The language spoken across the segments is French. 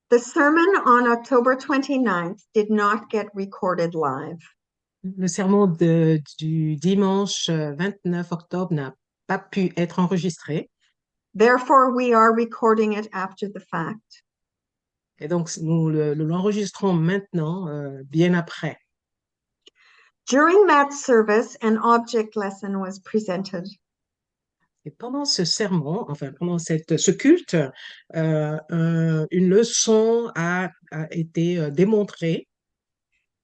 The sermon on October 29th did not get recorded live. Le sermon du dimanche 29 octobre n'a pas pu être enregistré. Therefore, we are recording it after the fact. Et donc, nous l'enregistrons maintenant, bien après. During that service, an object lesson was presented. Et pendant ce sermon, enfin, pendant ce culte, une leçon a été démontrée.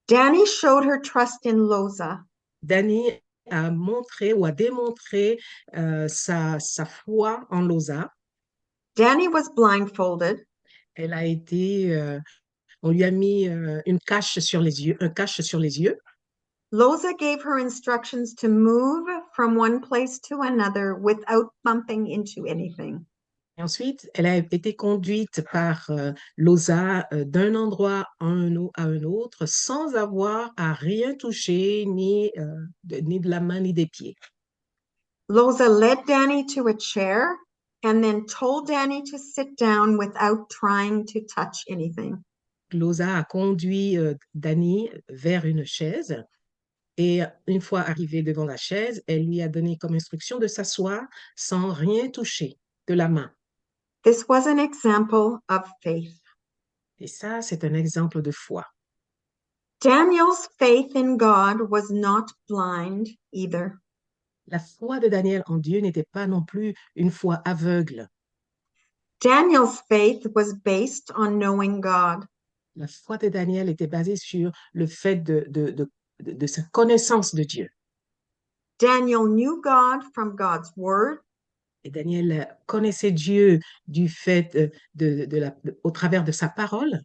Danny showed her trust in Loza. Danny a montré ou a démontré sa foi en Loza. Danny was blindfolded. Elle a été, on lui a mis une cache sur les yeux, un cache sur les yeux. Loza gave her instructions to move from one place to another without bumping into anything. Et ensuite, elle a été conduite par Loza d'un endroit à un autre sans avoir à rien toucher, ni de la main ni des pieds. Loza led Danny to a chair and then told Danny to sit down without trying to touch anything. Loza a conduit Danny vers une chaise et une fois arrivée devant la chaise, elle lui a donné comme instruction de s'asseoir sans rien toucher de la main. This was an example of faith. Et ça, c'est un exemple de foi. Daniel's faith in God was not blind either. La foi de Daniel en Dieu n'était pas non plus une foi aveugle. Daniel's faith was based on knowing God. La foi de Daniel était basée sur le fait de sa connaissance de Dieu. Daniel knew God from God's word. Et Daniel connaissait Dieu du fait au travers de sa parole.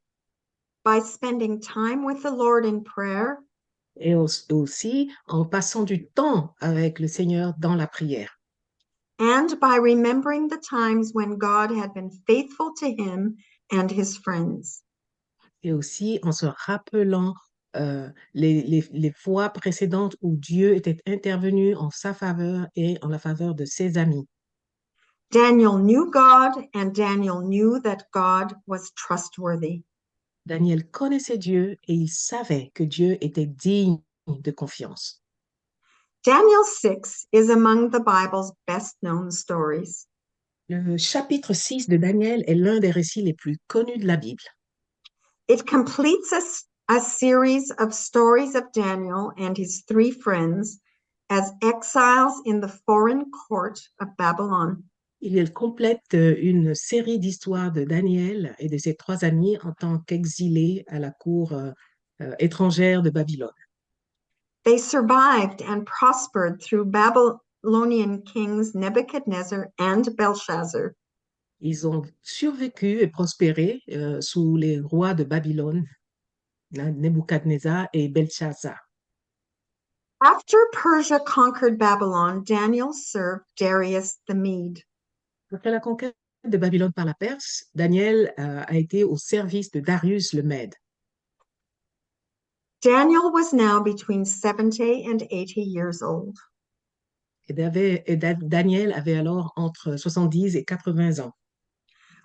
By spending time with the Lord in prayer. Et aussi en passant du temps avec le Seigneur dans la prière. And by remembering the times when God had been faithful to him and his friends. Et aussi en se rappelant les fois précédentes où Dieu était intervenu en sa faveur et en la faveur de ses amis. Daniel knew God and Daniel knew that God was trustworthy. Daniel connaissait Dieu et il savait que Dieu était digne de confiance. Daniel 6 is among the Bible's best known stories. Le chapitre 6 de Daniel est l'un des récits les plus connus de la Bible. It completes a series of stories of Daniel and his three friends as exiles in the foreign court of Babylon. Il complète une série d'histoires de Daniel et de ses trois amis en tant qu'exilés à la cour étrangère de Babylone. They survived and prospered through Babylonian kings Nebuchadnezzar and Belshazzar. Ils ont survécu et prospéré sous les rois de Babylone, Nebuchadnezzar et Belshazzar. After Persia conquered Babylon, Daniel served Darius the Mede. Après la conquête de Babylone par la Perse, Daniel a été au service de Darius le Mède. Daniel was now between 70 and 80 years old. Daniel avait alors entre 70 et 80 ans.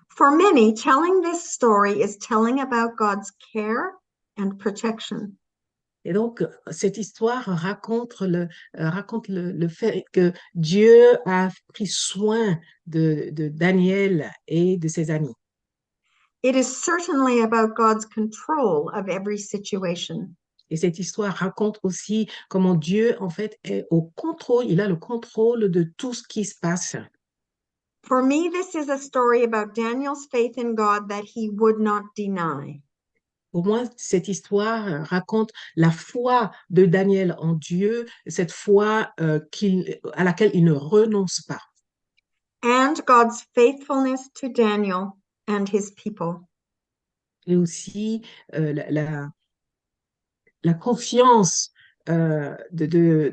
For many, telling this story is telling about God's care and protection. Et donc, cette histoire raconte le fait que Dieu a pris soin de Daniel et de ses amis. It is certainly about God's control of every situation. Et cette histoire raconte aussi comment Dieu, en fait, est au contrôle, il a le contrôle de tout ce qui se passe. For me, this is a story about Daniel's faith in God that he would not deny. Pour moi, cette histoire raconte la foi de Daniel en Dieu, cette foi à laquelle il ne renonce pas. And God's faithfulness to Daniel and his people. Et aussi la confiance de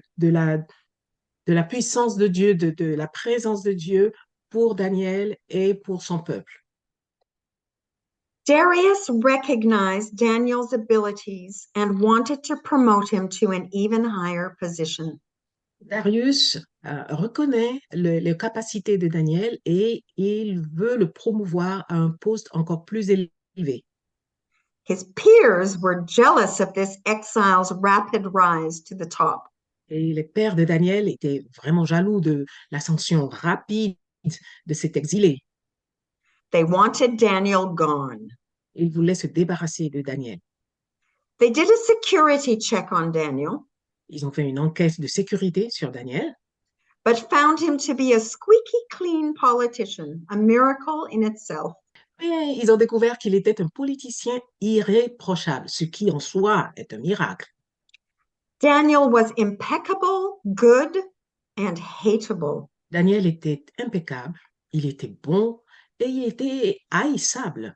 la puissance de Dieu, de la présence de Dieu pour Daniel et pour son peuple. Darius recognized Daniel's abilities and wanted to promote him to an even higher position. Darius reconnaît les capacités de Daniel et il veut le promouvoir à un poste encore plus élevé. His peers were jealous of this exile's rapid rise to the top. Et les pères de Daniel étaient vraiment jaloux de l'ascension rapide de cet exilé. They wanted Daniel gone. Ils voulaient se débarrasser de Daniel. They did a security check on Daniel, Ils ont fait une enquête de sécurité sur Daniel, but found him to be a squeaky clean politician, a miracle in itself. mais ils ont découvert qu'il était un politicien irréprochable, ce qui en soi est un miracle. Daniel was impeccable, good, and hateable. Daniel était impeccable, il était bon et il était haïssable,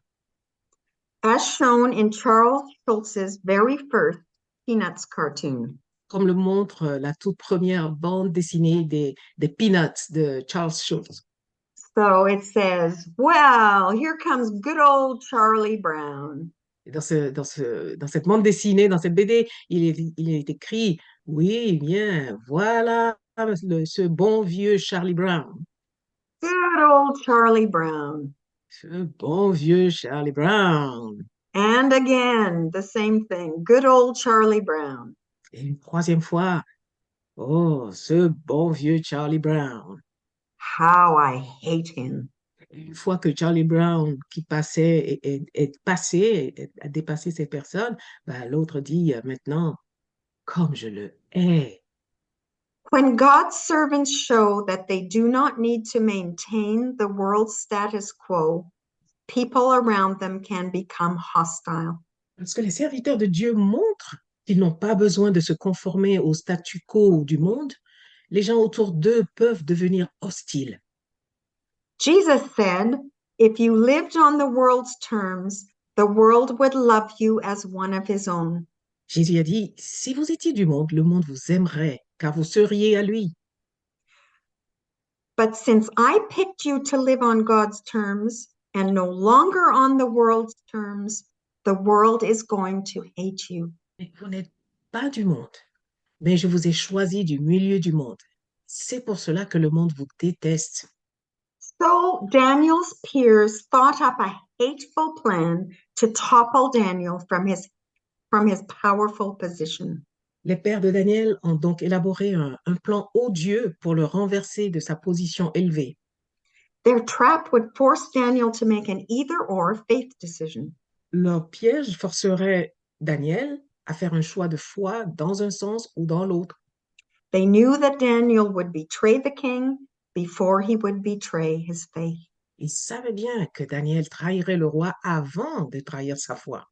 As shown in Charles Schulz's very first Peanuts cartoon. comme le montre la toute première bande dessinée des Peanuts de Charles Schulz. So it says, well, here comes good old Charlie Brown. Et dans cette bande dessinée, dans cette BD, il est écrit, oui, bien, voilà ce bon vieux Charlie Brown. Good old Charlie Brown. Ce bon vieux Charlie Brown. And again, the same thing. Good old Charlie Brown. Et une troisième fois, oh, ce bon vieux Charlie Brown. How I hate him. Une fois que Charlie Brown qui passait est passé, a dépassé ces personnes, ben, l'autre dit maintenant, comme je le hais. When God's servants show that they do not need to maintain the world's status quo, people around them can become hostile. Parce que les serviteurs de Dieu montrent qu'ils n'ont pas besoin de se conformer au statu quo du monde, les gens autour d'eux peuvent devenir hostiles. Jesus said, if you lived on the world's terms, the world would love you as one of his own. Jésus a dit, si vous étiez du monde, le monde vous aimerait, car vous seriez à lui. But since I picked you to live on God's terms and no longer on the world's terms, the world is going to hate you. Mais vous n'êtes pas du monde, mais je vous ai choisi du milieu du monde. C'est pour cela que le monde vous déteste. So Daniel's peers thought up a hateful plan to topple Daniel from his powerful position. Les pères de Daniel ont donc élaboré un plan odieux pour le renverser de sa position élevée. Their trap would force Daniel to make an either-or faith decision. Leur piège forcerait Daniel à faire un choix de foi dans un sens ou dans l'autre. They knew that Daniel would betray the king before he would betray his faith. Ils savaient bien que Daniel trahirait le roi avant de trahir sa foi.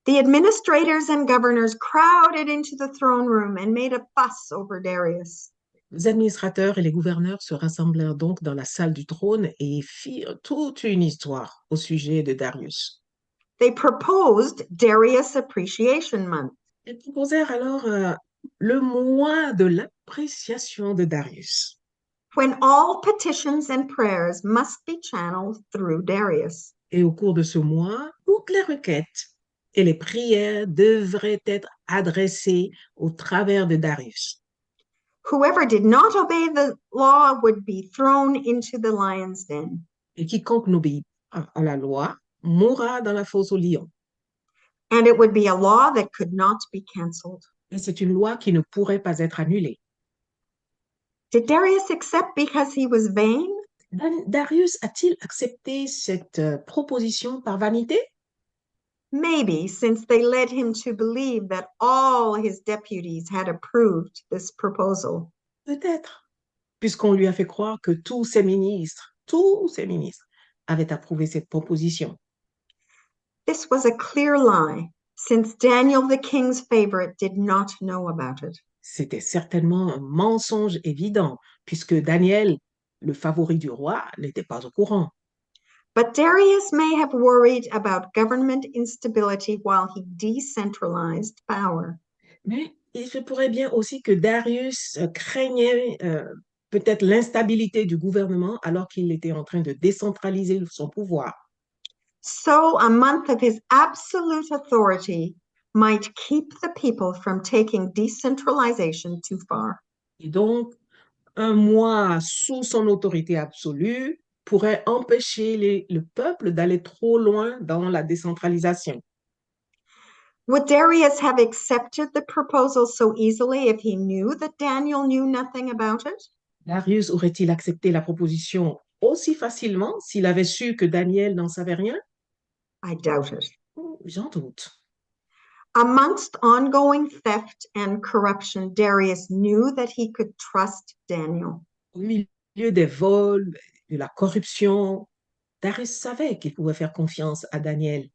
The administrators and governors crowded into the throne room and made a fuss over Darius. Les administrateurs et les gouverneurs se rassemblèrent donc dans la salle du trône et firent toute une histoire au sujet de Darius. They proposed Darius Appreciation Month. Ils proposèrent alors le mois de l'appréciation de Darius, when all petitions and prayers must be channeled through Darius. et au cours de ce mois, toutes les requêtes et les prières devraient être adressées au travers de Darius. Whoever did not obey the law would be thrown into the lion's den. Et quiconque n'obéit pas à la loi mourra dans la fosse aux lions. And it would be a law that could not be canceled. Et c'est une loi qui ne pourrait pas être annulée. Did Darius accept because he was vain? Darius a-t-il accepté cette proposition par vanité? Maybe, since they led him to believe that all his deputies had approved this proposal. Peut-être, puisqu'on lui a fait croire que tous ses ministres avaient approuvé cette proposition. This was a clear lie, since Daniel, the king's favorite, did not know about it. C'était certainement un mensonge évident, puisque Daniel, le favori du roi, n'était pas au courant. But Darius may have worried about government instability while he decentralized power. Mais il se pourrait bien aussi que Darius craignait peut-être l'instabilité du gouvernement alors qu'il était en train de décentraliser son pouvoir. So a month of his absolute authority might keep the people from taking decentralization too far. Et donc, un mois sous son autorité absolue pourrait empêcher le peuple d'aller trop loin dans la décentralisation. Would Darius have accepted the proposal so easily if he knew that Daniel knew nothing about it? Darius aurait-il accepté la proposition aussi facilement s'il avait su que Daniel n'en savait rien? I doubt it. J'en doute. Amongst ongoing theft and corruption, Darius knew that he could trust Daniel. Au milieu des vols, de la corruption, Darius savait qu'il pouvait faire confiance à Daniel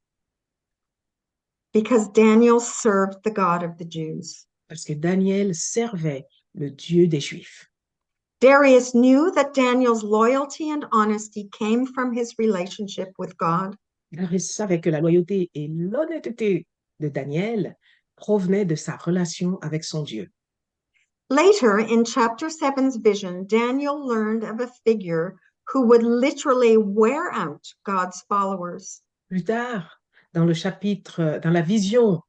Because Daniel served the God of the Jews. parce que Daniel servait le Dieu des Juifs. Darius knew that Daniel's loyalty and honesty came from his relationship with God. Darius savait que la loyauté et l'honnêteté de Daniel provenaient de sa relation avec son Dieu. Later, in chapter 7's vision, Daniel learned of a figure who would literally wear out God's followers. Plus tard, dans la vision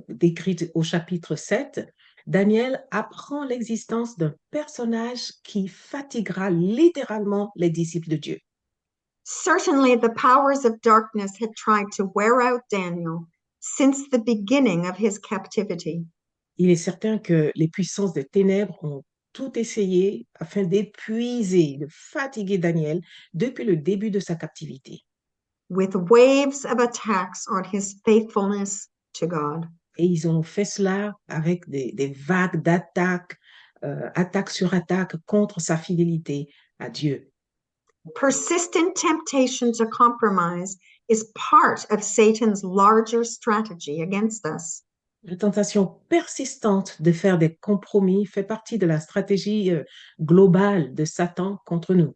décrite au chapitre 7, Daniel apprend l'existence d'un personnage qui fatiguera littéralement les disciples de Dieu. Certainly, the powers of darkness had tried to wear out Daniel since the beginning of his captivity. Il est certain que les puissances des ténèbres ont tout essayé afin d'épuiser, de fatiguer Daniel depuis le début de sa captivité. With waves of attacks on his faithfulness to God. Et ils ont fait cela avec des vagues d'attaques, attaque sur attaque contre sa fidélité à Dieu. Persistent temptation to compromise is part of Satan's larger strategy against us. La tentation persistante de faire des compromis fait partie de la stratégie globale de Satan contre nous.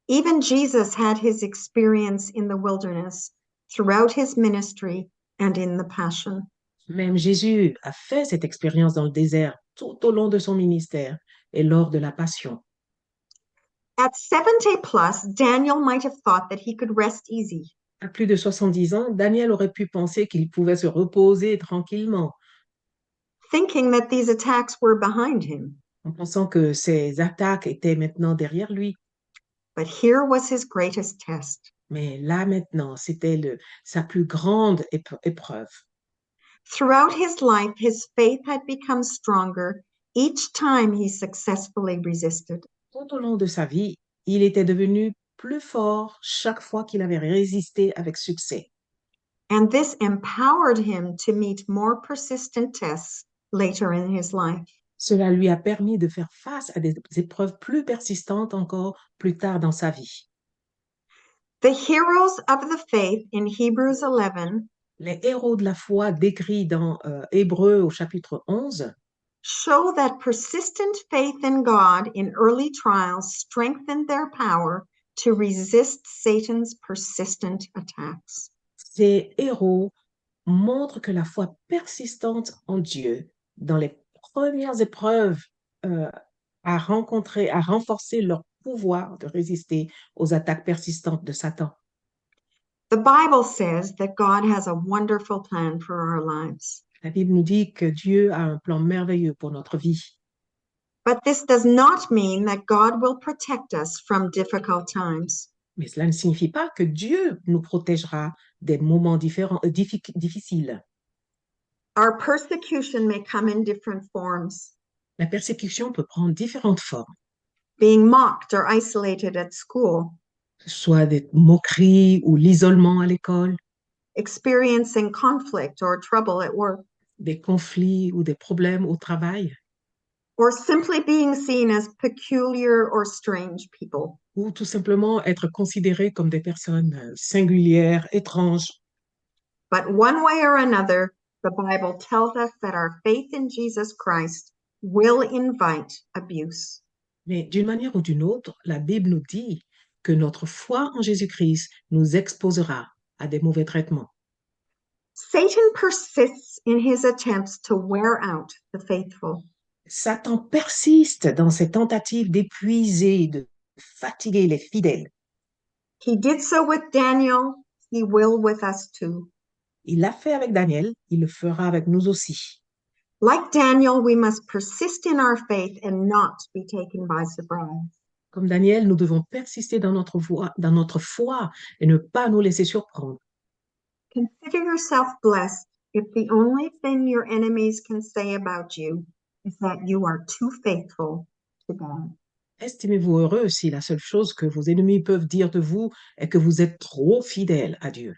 Even Jesus had his experience in the wilderness throughout his ministry and in the Passion. Même Jésus a fait cette expérience dans le désert tout au long de son ministère et lors de la Passion. At 70 plus, Daniel might have thought that he could rest easy. À plus de 70 ans, Daniel aurait pu penser qu'il pouvait se reposer tranquillement, Thinking that these attacks were behind him. en pensant que ces attaques étaient maintenant derrière lui. But here was his greatest test. Mais là maintenant, c'était sa plus grande épreuve. Throughout his life, his faith had become stronger each time he successfully resisted. Tout au long de sa vie, il était devenu plus fort chaque fois qu'il avait résisté avec succès. And this empowered him to meet more persistent tests later in his life. Cela lui a permis de faire face à des épreuves plus persistantes encore plus tard dans sa vie. The heroes of the faith in Hebrews 11 Les héros de la foi décrits dans Hébreux au chapitre 11 show that persistent faith in God in early trials strengthened their power to resist Satan's persistent attacks. Ces héros montrent que la foi persistante en Dieu dans les premières épreuves a renforcé leur pouvoir de résister aux attaques persistantes de Satan. The Bible says that God has a wonderful plan for our lives. La Bible nous dit que Dieu a un plan merveilleux pour notre vie. But this does not mean that God will protect us from difficult times. Mais cela ne signifie pas que Dieu nous protégera des moments difficiles. Our persecution may come in different forms. La persécution peut prendre différentes formes, Being mocked or isolated at school, que ce soit des moqueries ou l'isolement à l'école, experiencing conflict or trouble at work, des conflits ou des problèmes au travail, or simply being seen as peculiar or strange people. ou tout simplement être considérés comme des personnes singulières, étranges. But one way or another, the Bible tells us that our faith in Jesus Christ will invite abuse. Mais d'une manière ou d'une autre, la Bible nous dit que notre foi en Jésus-Christ nous exposera à des mauvais traitements. Satan persists in his attempts to wear out the faithful. Satan persiste dans ses tentatives d'épuiser, de fatiguer les fidèles. He did so with Daniel, he will with us too. Il l'a fait avec Daniel, il le fera avec nous aussi. Like Daniel, we must persist in our faith and not be taken by surprise. Comme Daniel, nous devons persister dans notre foi et ne pas nous laisser surprendre. Consider yourself blessed if the only thing your enemies can say about you is that you are too faithful to God. Estimez-vous heureux si la seule chose que vos ennemis peuvent dire de vous est que vous êtes trop fidèle à Dieu.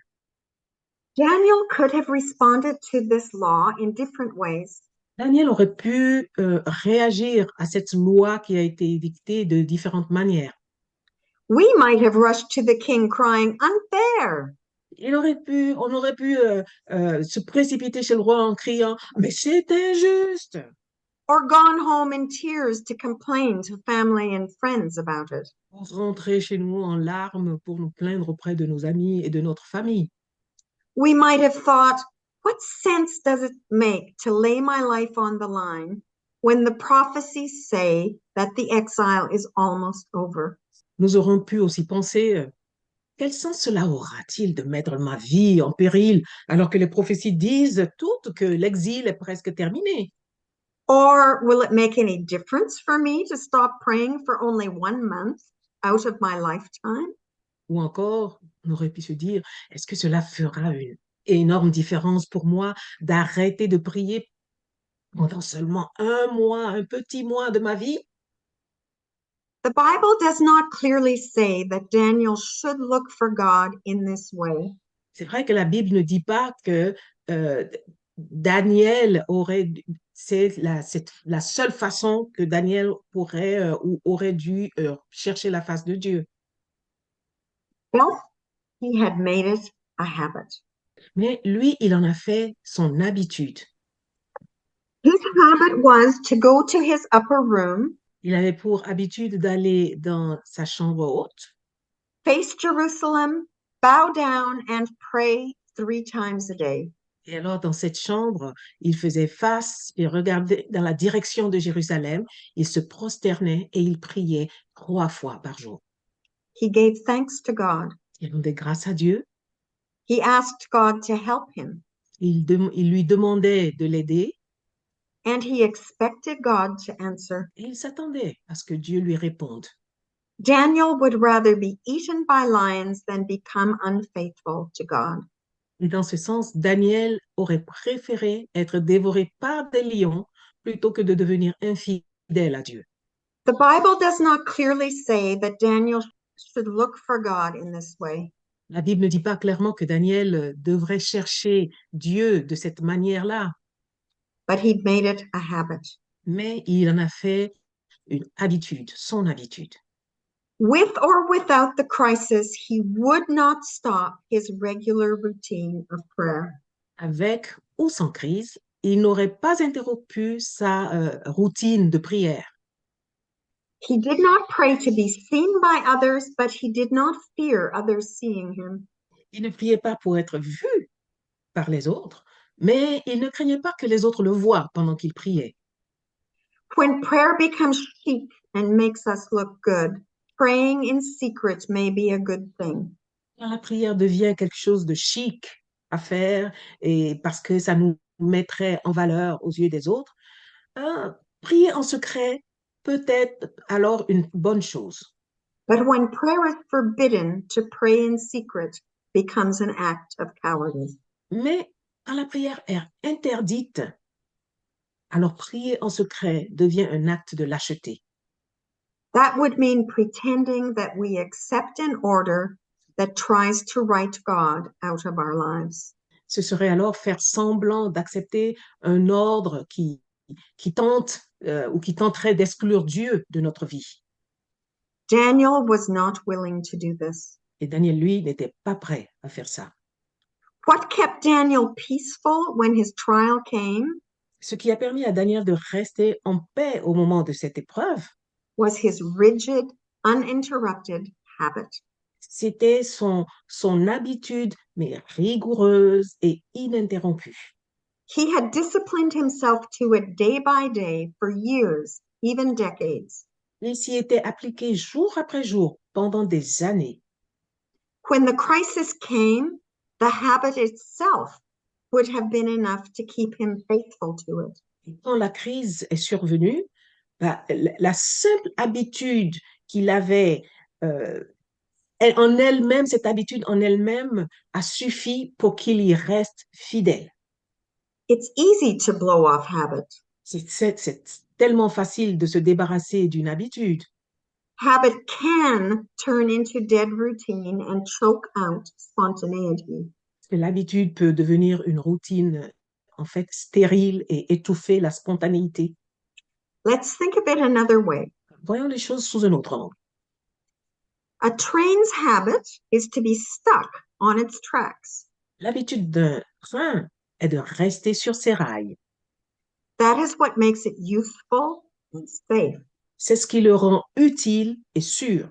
Daniel could have responded to this law in different ways. Daniel aurait pu réagir à cette loi qui a été édictée de différentes manières. We might have rushed to the king crying, unfair, On aurait pu se précipiter chez le roi en criant, mais c'est injuste! or gone home in tears to complain to family and friends about it. Pour rentrer chez nous en larmes pour nous plaindre auprès de nos amis et de notre famille. We might have thought, what sense does it make to lay my life on the line when the prophecies say that the exile is almost over? Nous aurions pu aussi penser, quel sens cela aura-t-il de mettre ma vie en péril alors que les prophéties disent toutes que l'exil est presque terminé? Or will it make any difference for me to stop praying for only 1 month out of my lifetime? Ou encore, on aurait pu se dire, est-ce que cela fera une énorme différence pour moi d'arrêter de prier pendant seulement un mois, un petit mois de ma vie? The Bible does not clearly say that Daniel should look for God in this way. C'est vrai que la Bible ne dit pas que euh, Daniel c'est la seule façon que Daniel pourrait ou aurait dû chercher la face de Dieu. But he had made it a habit. Mais lui, il en a fait son habitude. His habit was to go to his upper room, Il avait pour habitude d'aller dans sa chambre haute, face Jerusalem, bow down, and pray 3 times a day. et alors dans cette chambre, il faisait face et regardait dans la direction de Jérusalem, il se prosternait et il priait 3 fois par jour. He gave thanks to God. Il rendait grâce à Dieu, He asked God to help him, il lui demandait de l'aider, and he expected God to answer. et il s'attendait à ce que Dieu lui réponde. Daniel would rather be eaten by lions than become unfaithful to God. Et dans ce sens, Daniel aurait préféré être dévoré par des lions plutôt que de devenir infidèle à Dieu. The Bible does not clearly say that Daniel should look for God in this way. La Bible ne dit pas clairement que Daniel devrait chercher Dieu de cette manière-là, But he'd made it a habit. mais il en a fait une habitude, son habitude. With or without the crisis, he would not stop his regular routine of prayer. Avec ou sans crise, il n'aurait pas interrompu sa routine de prière. He did not pray to be seen by others, but he did not fear others seeing him. Il ne priait pas pour être vu par les autres, mais il ne craignait pas que les autres le voient pendant qu'il priait. When prayer becomes chic and makes us look good, praying in secret may be a good thing. Quand la prière devient quelque chose de chic à faire et parce que ça nous mettrait en valeur aux yeux des autres, prier en secret peut être alors une bonne chose. But when prayer is forbidden, to pray in secret becomes an act of cowardice. Mais quand la prière est interdite, alors prier en secret devient un acte de lâcheté. That would mean pretending that we accept an order that tries to write God out of our lives. Ce serait alors faire semblant d'accepter un ordre qui tente ou qui tenterait d'exclure Dieu de notre vie. Daniel was not willing to do this. Et Daniel, lui, n'était pas prêt à faire ça. What kept Daniel peaceful when his trial came Ce qui a permis à Daniel de rester en paix au moment de cette épreuve, was his rigid, uninterrupted habit. c'était son habitude, mais rigoureuse et ininterrompue. He had disciplined himself to it day by day for years, even decades. Il s'y était appliqué jour après jour pendant des années. When the crisis came, the habit itself would have been enough to keep him faithful to it. Et quand la crise est survenue, la simple habitude qu'il avait en elle-même, cette habitude en elle-même a suffi pour qu'il y reste fidèle. It's easy to blow off habit. C'est tellement facile de se débarrasser d'une habitude. Habit can turn into dead routine and choke out spontaneity. L'habitude peut devenir une routine, en fait, stérile et étouffer la spontanéité. Let's think of it another way. Voyons les choses sous un autre angle. A train's habit is to be stuck on its tracks. L'habitude d'un train est de rester sur ses rails. That is what makes it useful and safe. C'est ce qui le rend utile et sûr.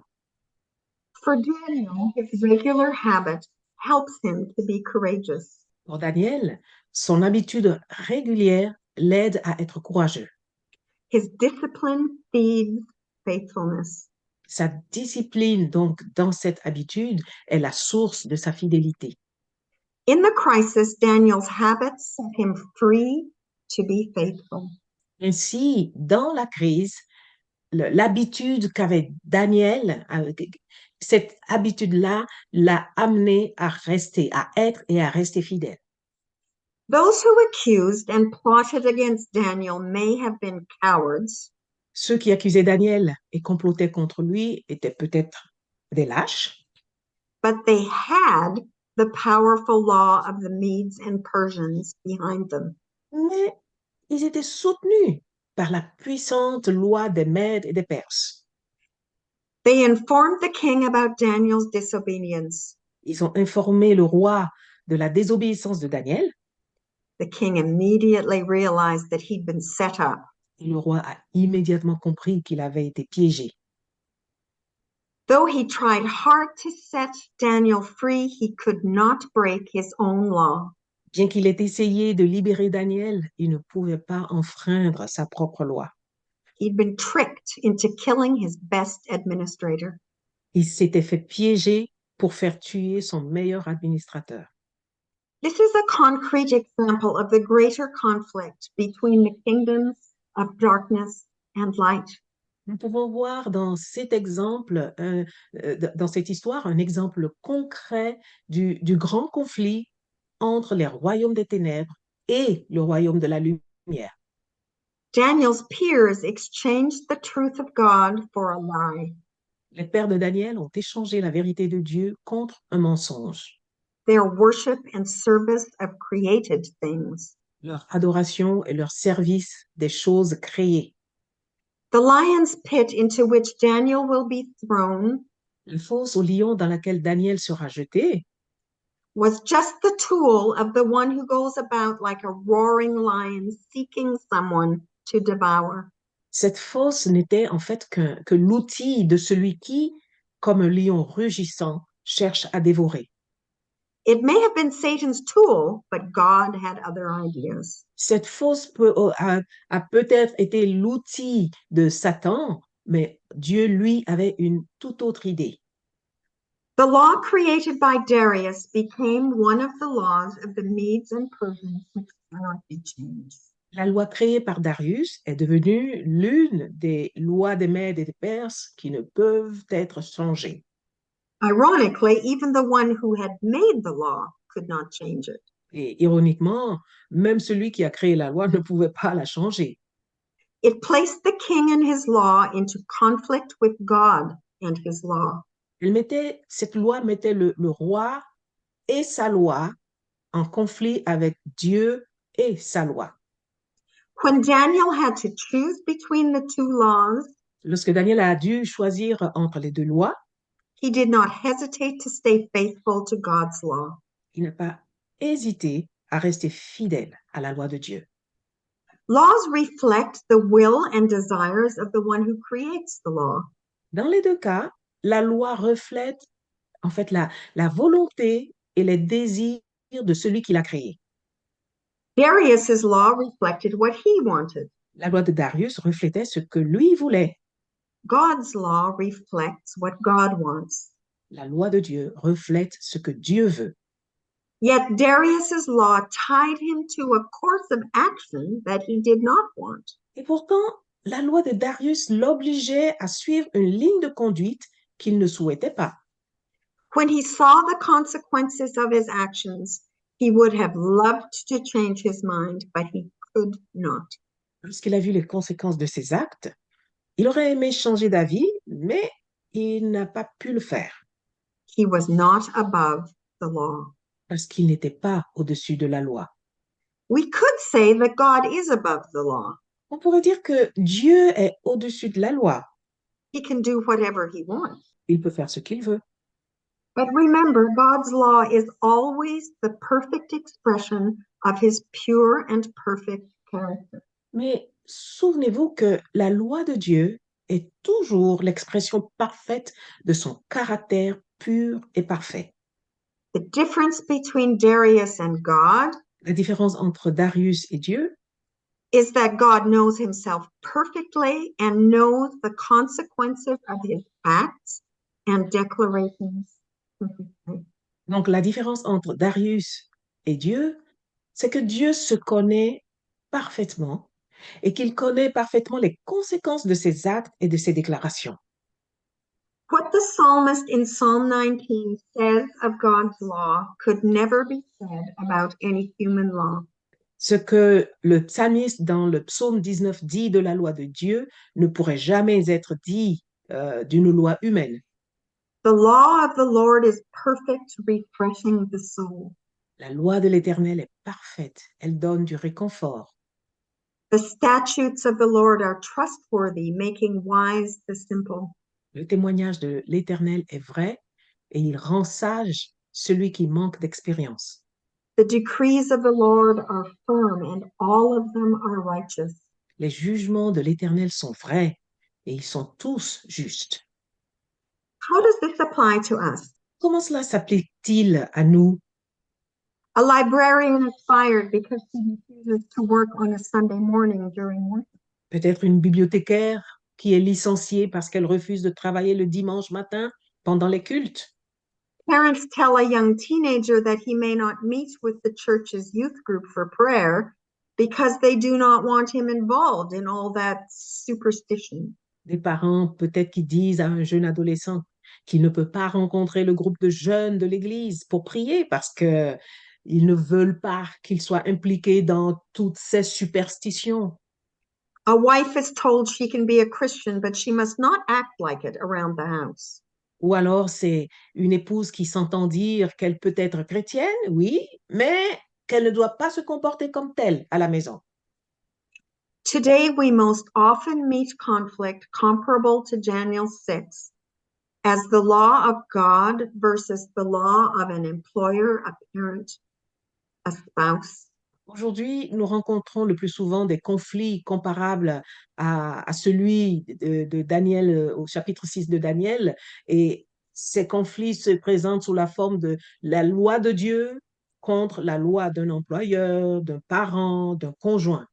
For Daniel, his regular habit helps him to be courageous. Pour Daniel, son habitude régulière l'aide à être courageux. His discipline feeds faithfulness. Sa discipline, donc, dans cette habitude, est la source de sa fidélité. In the crisis, Daniel's habits set him free to be faithful. Ainsi, dans la crise, l'habitude qu'avait Daniel, cette habitude-là l'a amené à rester, à être et à rester fidèle. Those who accused and plotted against Daniel may have been cowards, Ceux qui accusaient Daniel et complotaient contre lui étaient peut-être des lâches, but they had the powerful law of the Medes and Persians behind them. mais ils étaient soutenus par la puissante loi des Mèdes et des Perses. They informed the king about Daniel's disobedience. Ils ont informé le roi de la désobéissance de Daniel. The king immediately realized that he'd been set up. Et le roi a immédiatement compris qu'il avait été piégé. Though he tried hard to set Daniel free, he could not break his own law. Bien qu'il ait essayé de libérer Daniel, il ne pouvait pas enfreindre sa propre loi. He'd been tricked into killing his best administrator. Il s'était fait piéger pour faire tuer son meilleur administrateur. This is a concrete example of the greater conflict between the kingdoms of darkness and light. Nous pouvons voir dans cet exemple, dans cette histoire, un exemple concret du grand conflit entre les royaumes des ténèbres et le royaume de la lumière. Daniel's peers exchanged the truth of God for a lie. Les pères de Daniel ont échangé la vérité de Dieu contre un mensonge. Their worship and service of created things. Leur adoration et leur service des choses créées. The lion's pit into which Daniel will be thrown La fosse au lion dans laquelle Daniel sera jeté was just the tool of the one who goes about like a roaring lion seeking someone to devour. cette fosse n'était en fait que l'outil de celui qui, comme un lion rugissant, cherche à dévorer. It may have been Satan's tool, but God had other ideas. Cette fosse a peut-être été l'outil de Satan, mais Dieu, lui, avait une toute autre idée. The law created by Darius became one of the laws of the Medes and Persians, which cannot be changed. La loi créée par Darius est devenue l'une des lois des Mèdes et des Perses qui ne peuvent être changées. Ironically, even the one who had made the law could not change it. Et ironiquement, même celui qui a créé la loi ne pouvait pas la changer. It placed the king and his law into conflict with God and his law. Cette loi mettait le roi et sa loi en conflit avec Dieu et sa loi. When Daniel had to choose between the two laws, Lorsque Daniel a dû choisir entre les deux lois, he did not hesitate to stay faithful to God's law. il n'a pas hésité à rester fidèle à la loi de Dieu. Laws reflect the will and desires of the one who creates the law. Dans les deux cas, la loi reflète en fait la volonté et les désirs de celui qui l'a créé. Darius's law reflected what he wanted. La loi de Darius reflétait ce que lui voulait. God's law reflects what God wants. La loi de Dieu reflète ce que Dieu veut. Yet Darius's law tied him to a course of action that he did not want. Et pourtant, la loi de Darius l'obligeait à suivre une ligne de conduite qu'il ne souhaitait pas. When he saw the consequences of his actions, he would have loved to change his mind, but he could not. Lorsqu'il a vu les conséquences de ses actes, il aurait aimé changer d'avis, mais il n'a pas pu le faire He was not above the law. parce qu'il n'était pas au-dessus de la loi. We could say that God is above the law. On pourrait dire que Dieu est au-dessus de la loi. He can do whatever he wants. Il peut faire ce qu'il veut. But remember, God's law is always the perfect expression of his pure and perfect character. Mais souvenez-vous que la loi de Dieu est toujours l'expression parfaite de son caractère pur et parfait. The difference between Darius and God La différence entre Darius et Dieu, is that God knows himself perfectly and knows the consequences of his acts and declarations perfectly. donc la différence entre Darius et Dieu, c'est que Dieu se connaît parfaitement et qu'il connaît parfaitement les conséquences de ses actes et de ses déclarations. What the psalmist in Psalm 19 says of God's law could never be said about any human law. Ce que le psalmiste dans le psaume 19 dit de la loi de Dieu ne pourrait jamais être dit d'une loi humaine. The law of the Lord is perfect, refreshing the soul. La loi de l'Éternel est parfaite, elle donne du réconfort. The statutes of the Lord are trustworthy, making wise the simple. Le témoignage de l'Éternel est vrai et il rend sage celui qui manque d'expérience. The decrees of the Lord are firm, and all of them are righteous. Les jugements de l'Éternel sont vrais et ils sont tous justes. How does this apply to us? Comment cela s'applique-t-il à nous? A librarian is fired because he refuses to work on a Sunday morning during work. Peut-être une bibliothécaire qui est licenciée parce qu'elle refuse de travailler le dimanche matin pendant les cultes. Parents tell a young teenager that he may not meet with the church's youth group for prayer because they do not want him involved in all that superstition. Des parents peut-être qui disent à un jeune adolescent qu'il ne peut pas rencontrer le groupe de jeunes de l'église pour prier parce que ils ne veulent pas qu'il soit impliqué dans toutes ces superstitions. A wife is told she can be a Christian, but she must not act like it around the house. Ou alors c'est une épouse qui s'entend dire qu'elle peut être chrétienne, oui, mais qu'elle ne doit pas se comporter comme telle à la maison. Today, we most often meet conflict comparable to Daniel 6 as the law of God versus the law of an employer, a parent, a spouse. Aujourd'hui, nous rencontrons le plus souvent des conflits comparables à celui de Daniel, au chapitre 6 de Daniel, et ces conflits se présentent sous la forme de la loi de Dieu contre la loi d'un employeur, d'un parent, d'un conjoint.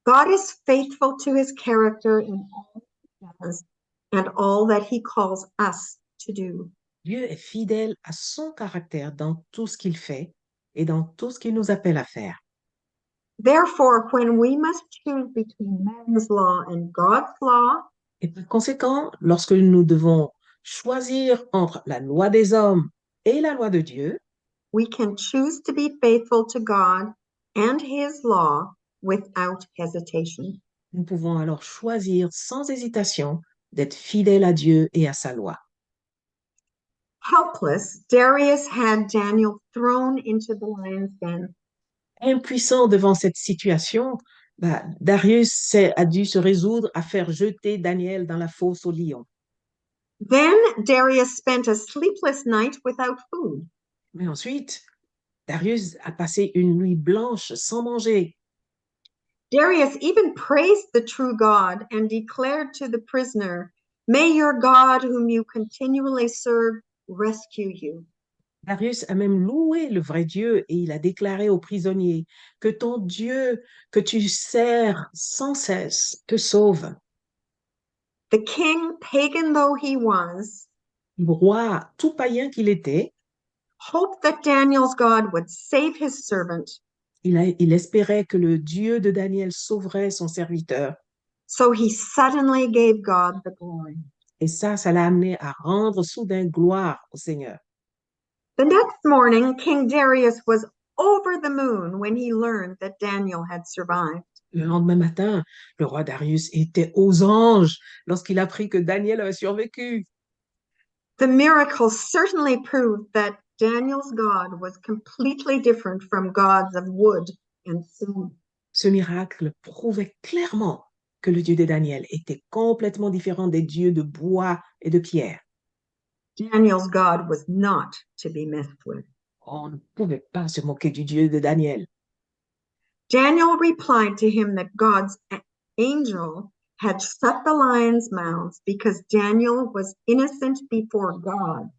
God is faithful to his character in all he does and all that he calls us to do. Dieu est fidèle à son caractère dans tout ce qu'il fait et dans tout ce qu'il nous appelle à faire. Therefore, when we must choose between man's law and God's law, Et par conséquent, lorsque nous devons choisir entre la loi des hommes et la loi de Dieu, we can choose to be faithful to God and his law without hesitation. nous pouvons alors choisir sans hésitation d'être fidèles à Dieu et à sa loi. Helpless, Darius had Daniel thrown into the lion's den. Impuissant devant cette situation, Darius a dû se résoudre à faire jeter Daniel dans la fosse aux lions. Then Darius spent a sleepless night without food. Mais ensuite, Darius a passé une nuit blanche sans manger. Darius even praised the true God and declared to the prisoner, "May your God, whom you continually serve, rescue you." Darius a même loué le vrai Dieu et il a déclaré aux prisonniers que ton Dieu que tu sers sans cesse te sauve. The king, pagan though he was, Le roi, tout païen qu'il était, hoped that Daniel's God would save his servant. il espérait que le Dieu de Daniel sauverait son serviteur. So he suddenly gave God the glory. Et ça l'a amené à rendre soudain gloire au Seigneur. The next morning, King Darius was over the moon when he learned that Daniel had survived. Le lendemain matin, le roi Darius était aux anges lorsqu'il apprit que Daniel avait survécu. The miracle certainly proved that Daniel's God was completely different from gods of wood and stone. Ce miracle prouvait clairement que le Dieu de Daniel était complètement différent des dieux de bois et de pierre. Daniel's God was not to be messed with. On ne pouvait pas se moquer du Dieu de Daniel. Daniel replied to him that God's angel had shut the lions' mouths because Daniel was innocent before God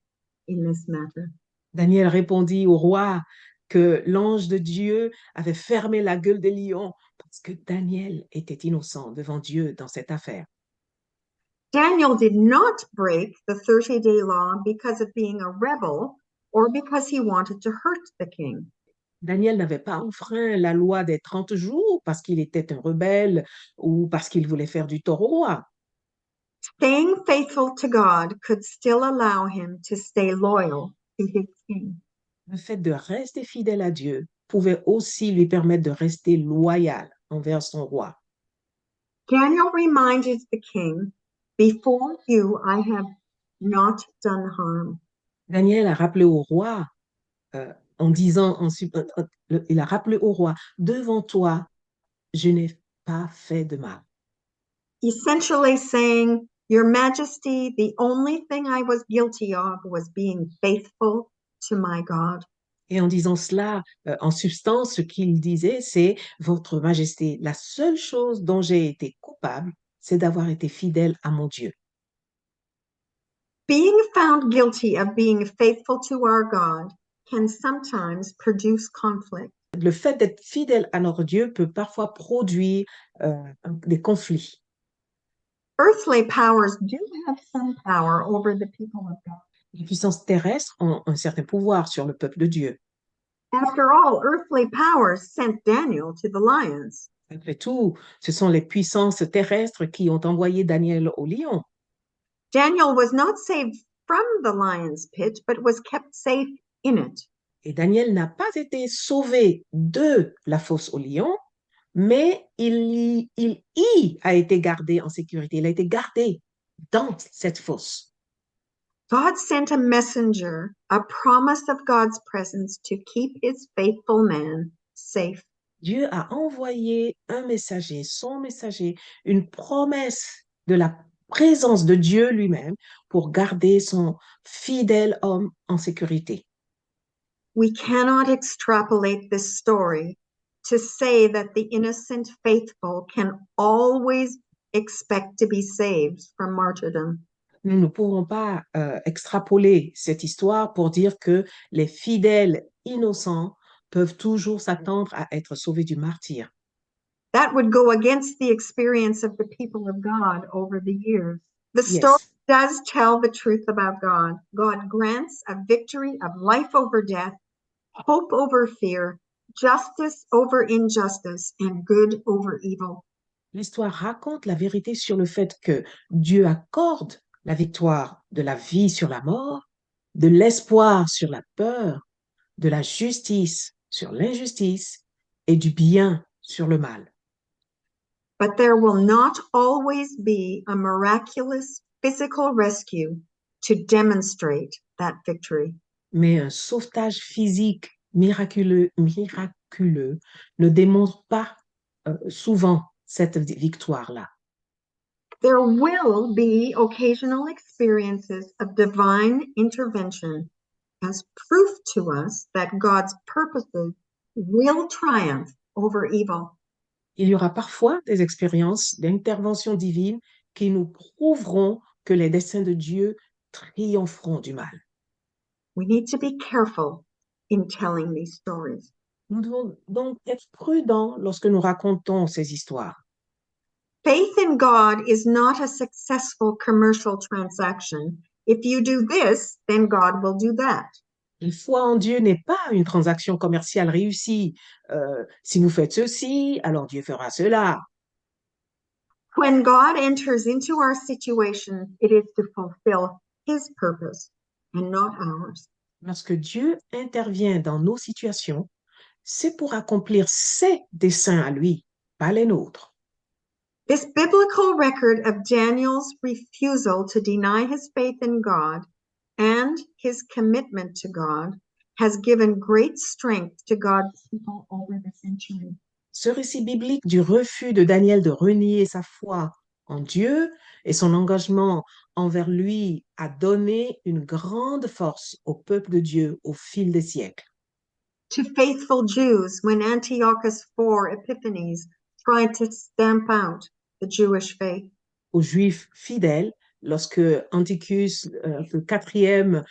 in this matter. Daniel répondit au roi que l'ange de Dieu avait fermé la gueule des lions parce que Daniel était innocent devant Dieu dans cette affaire. Daniel did not break the 30-day law because of being a rebel or because he wanted to hurt the king. Daniel n'avait pas enfreint la loi des 30 jours parce qu'il était un rebelle ou parce qu'il voulait faire du tort au roi. Staying faithful to God could still allow him to stay loyal to his king. Le fait de rester fidèle à Dieu pouvait aussi lui permettre de rester loyal envers son roi. Daniel reminded the king, "Before you, I have not done harm." Daniel a rappelé au roi, en disant, il a rappelé au roi, devant toi, je n'ai pas fait de mal. Essentially saying, "Your Majesty, the only thing I was guilty of was being faithful to my God." Et en disant cela, en substance, ce qu'il disait, c'est, Votre Majesté, la seule chose dont j'ai été coupable, c'est d'avoir été fidèle à mon Dieu. Being found guilty of being faithful to our God can sometimes produce conflict. Le fait d'être fidèle à notre Dieu peut parfois produire des conflits. Earthly powers do have some power over the people of God. Les puissances terrestres ont un certain pouvoir sur le peuple de Dieu. After all, earthly powers sent Daniel to the lions. Après tout, ce sont les puissances terrestres qui ont envoyé Daniel au lion. Daniel was not saved from the lion's pit, but was kept safe in it. Et Daniel n'a pas été sauvé de la fosse au lion, mais il y a été gardé en sécurité. Il a été gardé dans cette fosse. God sent a messenger, a promise of God's presence to keep his faithful man safe. Dieu a envoyé un messager, son messager, une promesse de la présence de Dieu lui-même pour garder son fidèle homme en sécurité. We cannot extrapolate this story to say that the innocent faithful can always expect to be saved from martyrdom. Nous ne pourrons pas extrapoler cette histoire pour dire que les fidèles innocents peuvent toujours s'attendre à être sauvés du martyre. That would go against the experience of the people of God over the years. The story Yes. does tell the truth about God. God grants a victory of life over death, hope over fear, justice over injustice, and good over evil. L'histoire raconte la vérité sur le fait que Dieu accorde la victoire de la vie sur la mort, de l'espoir sur la peur, de la justice sur l'injustice et du bien sur le mal. But there will not always be a miraculous physical rescue to demonstrate that victory. Mais un sauvetage physique miraculeux ne démontre pas souvent cette victoire-là. There will be occasional experiences of divine intervention as proof to us that God's purposes will triumph over evil. Il y aura parfois des expériences d'intervention divine qui nous prouveront que les desseins de Dieu triompheront du mal. We need to be careful in telling these stories. Nous devons donc être prudents lorsque nous racontons ces histoires. Faith in God is not a successful commercial transaction. If you do this, then God will do that. La foi en Dieu n'est pas une transaction commerciale réussie. Si vous faites ceci, alors Dieu fera cela. When God enters into our situation, it is to fulfill his purpose and not ours. Lorsque Dieu intervient dans nos situations, c'est pour accomplir ses desseins à lui, pas les nôtres. This biblical record of Daniel's refusal to deny his faith in God and his commitment to God has given great strength to God's people over the centuries. Ce récit biblique du refus de Daniel de renier sa foi en Dieu et son engagement envers lui a donné une grande force au peuple de Dieu au fil des siècles. To faithful Jews, when Antiochus IV Epiphanes tried to stamp out the Jewish faith. Aux Juifs fidèles, lorsque Antichus, le quatrième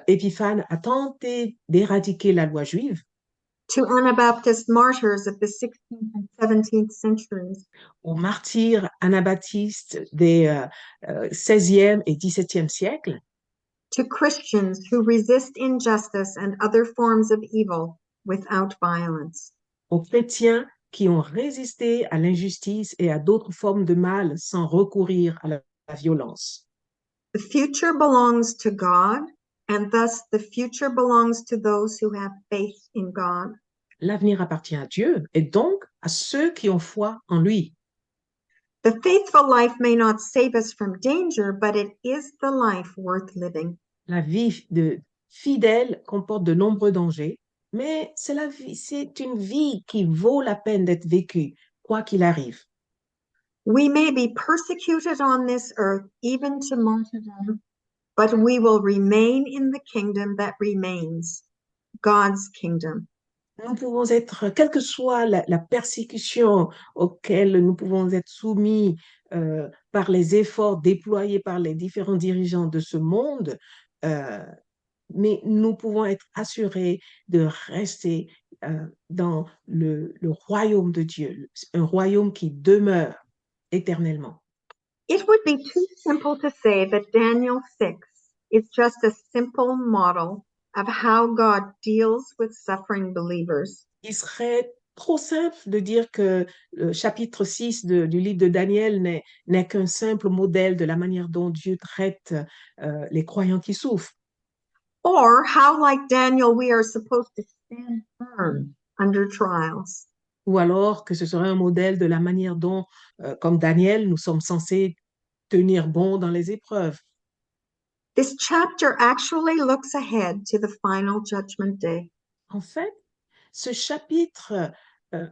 Épiphane, a tenté d'éradiquer la loi juive, To Anabaptist martyrs of the 16th and 17th centuries. aux martyrs anabaptistes des 16e et 17e siècles, To Christians who resist injustice and other forms of evil without violence. aux chrétiens qui ont résisté à l'injustice et à d'autres formes de mal sans recourir à la violence. The future belongs to God, and thus the future belongs to those who have faith in God. L'avenir appartient à Dieu et donc à ceux qui ont foi en lui. The faithful life may not save us from danger, but it is the life worth living. La vie de fidèle comporte de nombreux dangers, mais c'est une vie qui vaut la peine d'être vécue, quoi qu'il arrive. We may be persecuted on this earth, even to martyrdom, but we will remain in the kingdom that remains, God's kingdom. Nous pouvons être, quelle que soit la persécution auquel nous pouvons être soumis par les efforts déployés par les différents dirigeants de ce monde, mais nous pouvons être assurés de rester dans le royaume de Dieu, un royaume qui demeure éternellement. It would be too simple to say that Daniel 6 is just a simple model of how God deals with suffering believers. Il serait trop simple de dire que le chapitre 6 du livre de Daniel n'est qu'un simple modèle de la manière dont Dieu traite les croyants qui souffrent. Or how, like Daniel, we are supposed to stand firm under trials. Ou alors que ce serait un modèle de la manière dont, comme Daniel, nous sommes censés tenir bon dans les épreuves. This chapter actually looks ahead to the final judgment day. En fait, ce chapitre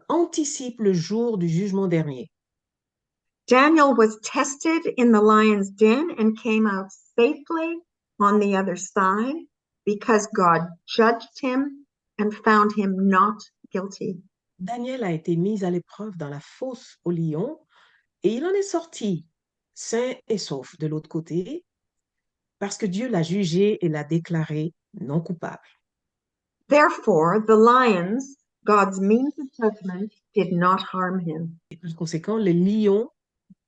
anticipe le jour du jugement dernier. Daniel was tested in the lion's den and came out safely on the other side because God judged him and found him not guilty. Daniel a été mis à l'épreuve dans la fosse au lion et il en est sorti sain et sauf de l'autre côté parce que Dieu l'a jugé et l'a déclaré non coupable. Therefore, the lions, God's means of judgment, did not harm him. Et par conséquent, les lions,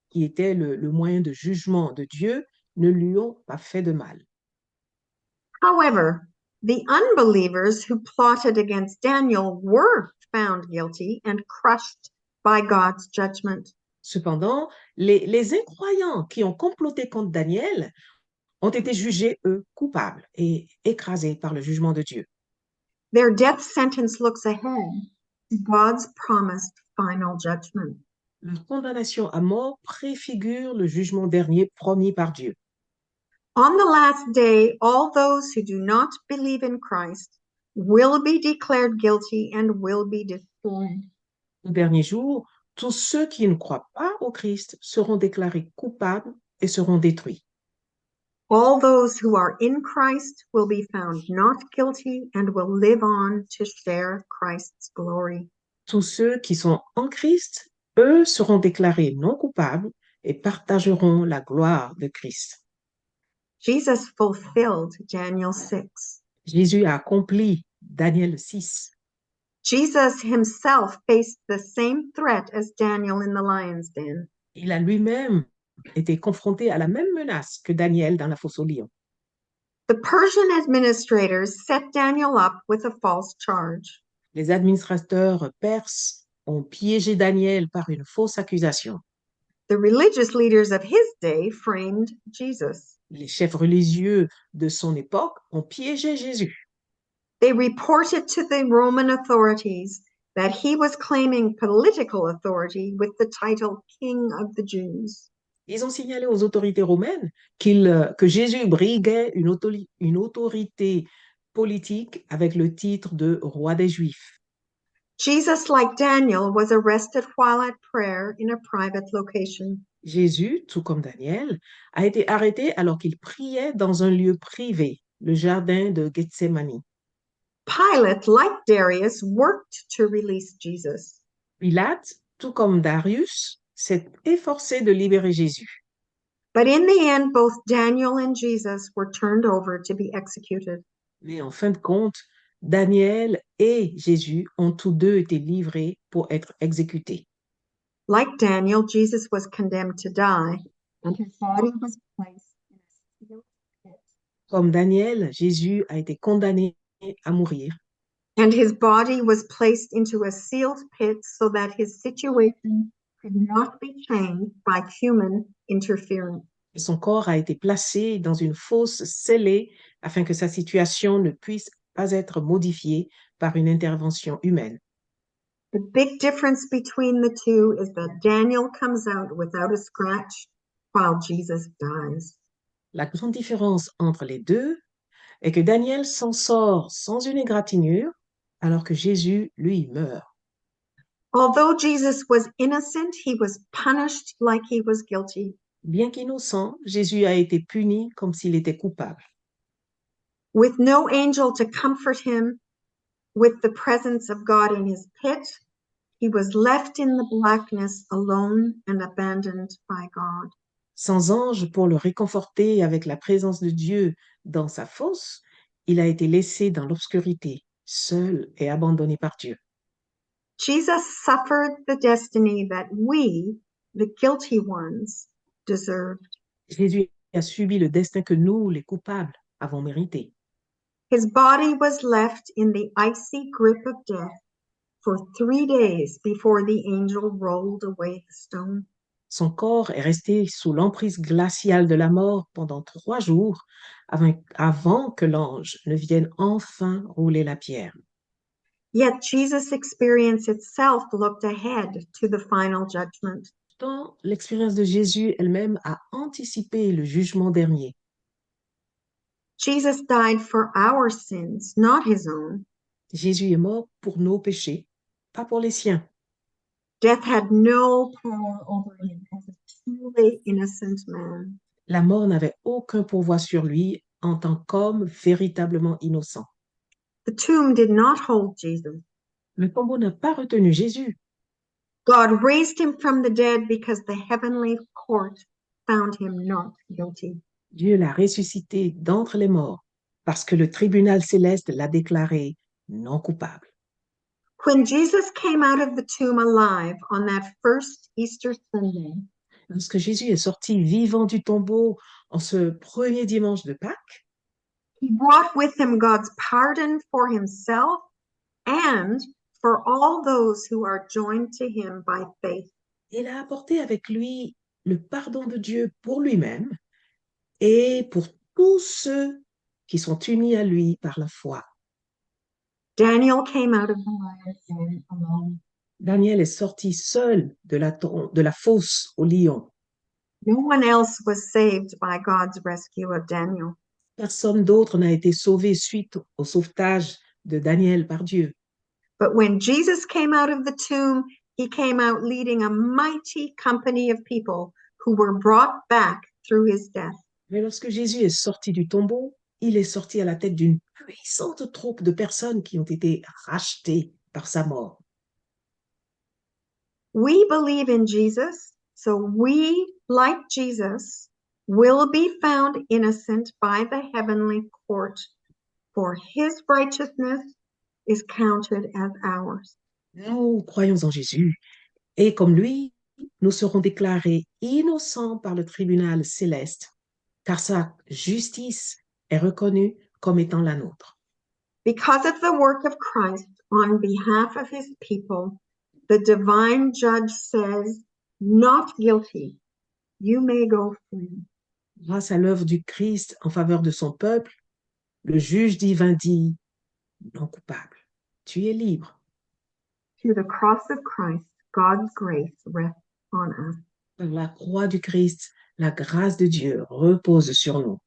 qui étaient le moyen de jugement de Dieu, ne lui ont pas fait de mal. However, the unbelievers who plotted against Daniel were found guilty and crushed by God's judgment. Cependant, les incroyants qui ont comploté contre Daniel ont été jugés, eux, coupables et écrasés par le jugement de Dieu. Their death sentence looks ahead to God's promised final judgment. Leur condamnation à mort préfigure le jugement dernier promis par Dieu. On the last day, all those who do not believe in Christ will be declared guilty and will be destroyed. Au dernier jour, tous ceux qui ne croient pas au Christ seront déclarés coupables et seront détruits. All those who are in Christ will be found not guilty and will live on to share Christ's glory. Tous ceux qui sont en Christ, eux, seront déclarés non coupables et partageront la gloire de Christ. Jesus fulfilled Daniel 6. Jésus a accompli Daniel 6. Jesus himself faced the same threat as Daniel in the lion's den. Il a lui-même été confronté à la même menace que Daniel dans la fosse aux lions. The Persian administrators set Daniel up with a false charge. Les administrateurs perses ont piégé Daniel par une fausse accusation. The religious leaders of his day framed Jesus. Les chefs religieux de son époque ont piégé Jésus. They reported to the Roman authorities that he was claiming political authority with the title King of the Jews. Ils ont signalé aux autorités romaines que Jésus briguait une autorité politique avec le titre de roi des Juifs. Jesus, like Daniel, was arrested while at prayer in a private location. Jésus, tout comme Daniel, a été arrêté alors qu'il priait dans un lieu privé, le jardin de Gethsémani. Pilate, like Darius, worked to release Jesus. Pilate, tout comme Darius, s'est efforcé de libérer Jésus. But in the end, both Daniel and Jesus were turned over to be executed. Mais en fin de compte, Daniel et Jésus ont tous deux été livrés pour être exécutés. Like Daniel, Jesus was condemned to die, and his body was placed in a sealed pit. Comme Daniel, Jésus a été condamné à mourir. And his body was placed into a sealed pit so that his situation could not be changed by human interference. Et son corps a été placé dans une fosse scellée afin que sa situation ne puisse pas être modifiée par une intervention humaine. The big difference between the two is that Daniel comes out without a scratch while Jesus dies. La grande différence entre les deux est que Daniel s'en sort sans une égratignure, alors que Jésus, lui, meurt. Although Jesus was innocent, he was punished like he was guilty. Bien qu'innocent, Jésus a été puni comme s'il était coupable. With no angel to comfort him, with the presence of God in his pit, he was left in the blackness alone and abandoned by God. Sans ange pour le réconforter avec la présence de Dieu dans sa fosse, il a été laissé dans l'obscurité, seul et abandonné par Dieu. Jesus suffered the destiny that we, the guilty ones, deserved. Jésus a subi le destin que nous, les coupables, avons mérité. His body was left in the icy grip of death for 3 days before the angel rolled away the stone. Son corps est resté sous l'emprise glaciale de la mort pendant 3 jours avant que l'ange ne vienne enfin rouler la pierre. Yet Jesus' experience itself looked ahead to the final judgment. Pourtant, l'expérience de Jésus elle-même a anticipé le jugement dernier. Jesus died for our sins, not his own. Jésus est mort pour nos péchés, pas pour les siens. Death had no power over him as a truly innocent man. La mort n'avait aucun pouvoir sur lui en tant qu'homme véritablement innocent. The tomb did not hold Jesus. Le tombeau n'a pas retenu Jésus. God raised him from the dead because the heavenly court found him not guilty. Dieu l'a ressuscité d'entre les morts parce que le tribunal céleste l'a déclaré non coupable. When Jesus came out of the tomb alive on that first Easter Sunday, Lorsque Jésus est sorti vivant du tombeau en ce premier dimanche de Pâques, he brought with him God's pardon for himself and for all those who are joined to him by faith. il a apporté avec lui le pardon de Dieu pour lui-même et pour tous ceux qui sont unis à lui par la foi. Daniel came out of the lion's den alone. Daniel est sorti seul de la fosse au lion. No one else was saved by God's rescue of Daniel. Personne d'autre n'a été sauvé suite au sauvetage de Daniel par Dieu. But when Jesus came out of the tomb, he came out leading a mighty company of people who were brought back through his death. Mais lorsque Jésus est sorti du tombeau, il est sorti à la tête d'une puissante troupe de personnes qui ont été rachetées par sa mort. We believe in Jesus, so we, like Jesus, will be found innocent by the heavenly court, for his righteousness is counted as ours. Nous croyons en Jésus et comme lui, nous serons déclarés innocents par le tribunal céleste, car sa justice est reconnue comme étant la nôtre. Because of the work of Christ on behalf of his people, the divine judge says, not guilty, you may go free. Grâce à l'œuvre du Christ en faveur de son peuple, le juge divin dit, non coupable, tu es libre. Through the cross of Christ, God's grace rests on us. Par la croix du Christ, la grâce de Dieu repose sur nous.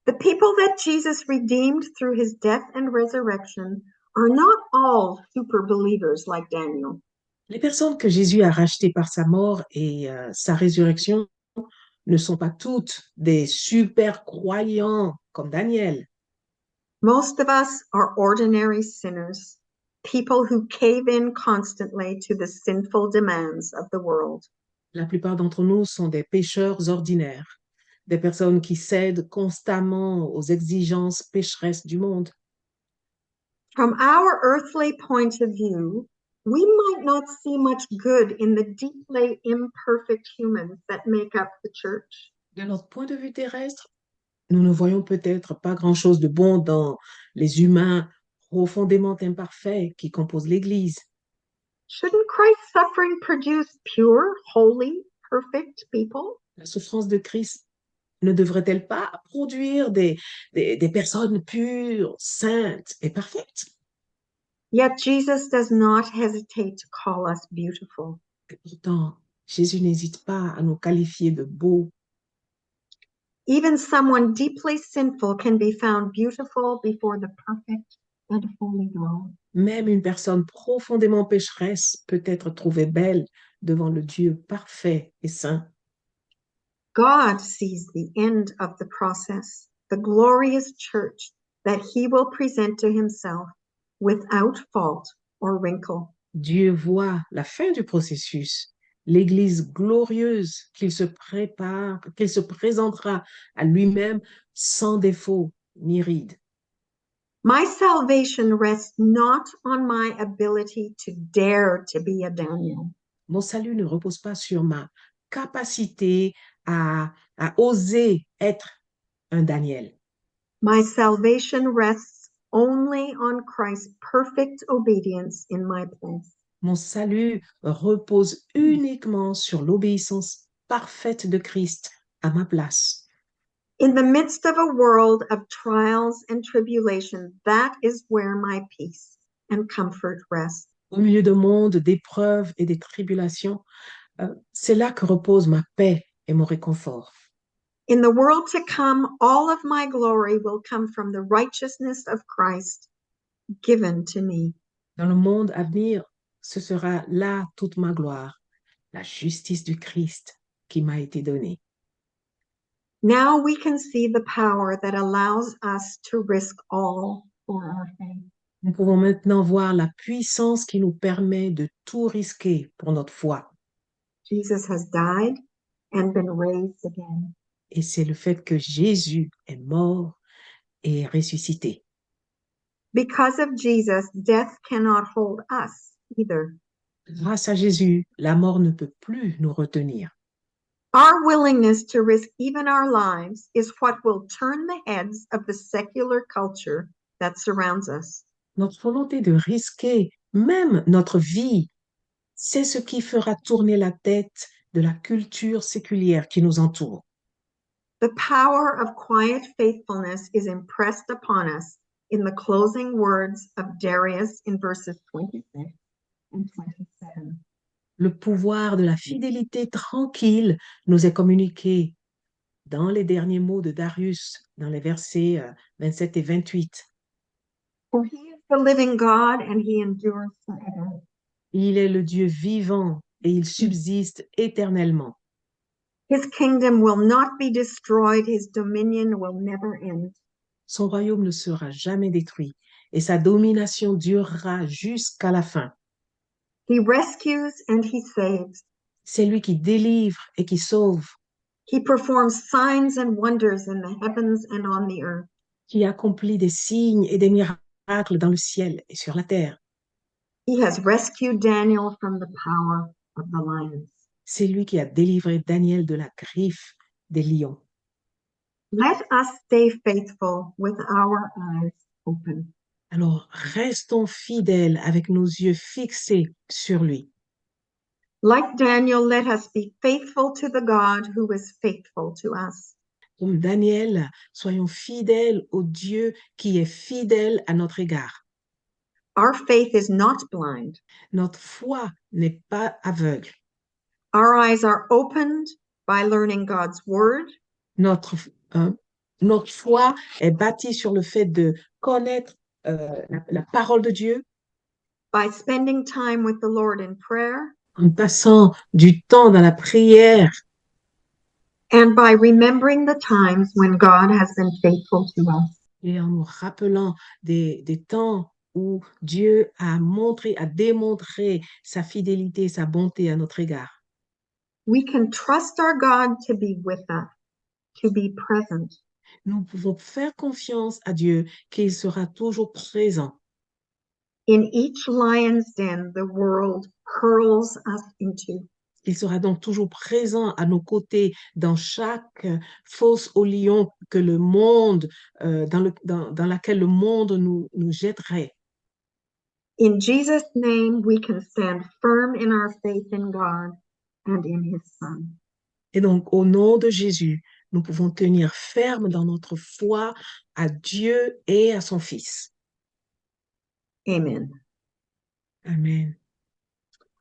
The people that Jesus redeemed through his death and resurrection are not all super believers like Daniel. Les personnes que Jésus a rachetées par sa mort et sa résurrection ne sont pas toutes des super croyants comme Daniel. Most of us are ordinary sinners, people who cave in constantly to the sinful demands of the world. La plupart d'entre nous sont des pécheurs ordinaires, des personnes qui cèdent constamment aux exigences pécheresses du monde. From our earthly point of view, we might not see much good in the deeply imperfect humans that make up the church. De notre point de vue terrestre, nous ne voyons peut-être pas grand-chose de bon dans les humains profondément imparfaits qui composent l'Église. Shouldn't Christ's suffering produce pure, holy, perfect people? La souffrance de Christ ne devrait-elle pas produire des personnes pures, saintes et parfaites? Yet Jesus does not hesitate to call us beautiful. Et pourtant, Jésus n'hésite pas à nous qualifier de beaux. Even someone deeply sinful can be found beautiful before the perfect and holy God. Même une personne profondément pécheresse peut être trouvée belle devant le Dieu parfait et saint. God sees the end of the process, the glorious church that he will present to himself without fault or wrinkle. Dieu voit la fin du processus, l'Église glorieuse qu'il se prépare, qu'il se présentera à lui-même sans défaut ni ride. My salvation rests not on my ability to dare to be a Daniel. Mon salut ne repose pas sur ma capacité à oser être un Daniel. My salvation rests only on Christ's perfect obedience in my place. Mon salut repose uniquement sur l'obéissance parfaite de Christ à ma place. In the midst of a world of trials and tribulation, that is where my peace and comfort rest. Au milieu de monde d'épreuves et des tribulations, c'est là que repose ma paix et mon réconfort. In the world to come, all of my glory will come from the righteousness of Christ given to me. Dans le monde à venir, ce sera là toute ma gloire, la justice du Christ qui m'a été donnée. Now we can see the power that allows us to risk all for our faith. Nous pouvons maintenant voir la puissance qui nous permet de tout risquer pour notre foi. Jesus has died and been raised again. Et c'est le fait que Jésus est mort et ressuscité. Because of Jesus, death cannot hold us either. Grâce à Jésus, la mort ne peut plus nous retenir. Our willingness to risk even our lives is what will turn the heads of the secular culture that surrounds us. Notre volonté de risquer même notre vie, c'est ce qui fera tourner la tête de la culture séculière qui nous entoure. The power of quiet faithfulness is impressed upon us in the closing words of Darius in verses 26 and 27. Le pouvoir de la fidélité tranquille nous est communiqué dans les derniers mots de Darius, dans les versets 27 et 28. For he is the living God and he endures forever. Il est le Dieu vivant et il subsiste éternellement. His kingdom will not be destroyed, his dominion will never end. Son royaume ne sera jamais détruit et sa domination durera jusqu'à la fin. He rescues and he saves. C'est lui qui délivre et qui sauve, He performs signs and wonders in the heavens and on the earth. qui accomplit des signes et des miracles dans le ciel et sur la terre. He has rescued Daniel from the power of the lions. C'est lui qui a délivré Daniel de la griffe des lions. Let us stay faithful with our eyes open. Alors, restons fidèles avec nos yeux fixés sur lui. Like Daniel, let us be faithful to the God who is faithful to us. Comme Daniel, soyons fidèles au Dieu qui est fidèle à notre égard. Our faith is not blind. Notre foi n'est pas aveugle. Our eyes are opened by learning God's word, Notre, euh, notre foi est bâtie sur le fait de connaître la parole de Dieu, by spending time with the Lord in prayer, en passant du temps dans la prière and by remembering the times when God has been faithful to us. et en nous rappelant des temps où Dieu a démontré sa fidélité, sa bonté à notre égard. We can trust our God to be with us, to be present. Nous pouvons faire confiance à Dieu qu'il sera toujours présent. In each lion's den the world hurls us into. Il sera donc toujours présent à nos côtés dans chaque fosse au lion que le monde, dans laquelle le monde nous jetterait. In Jesus' name, we can stand firm in our faith in God and in his Son. Et donc, au nom de Jésus, nous pouvons tenir ferme dans notre foi à Dieu et à son Fils. Amen. Amen.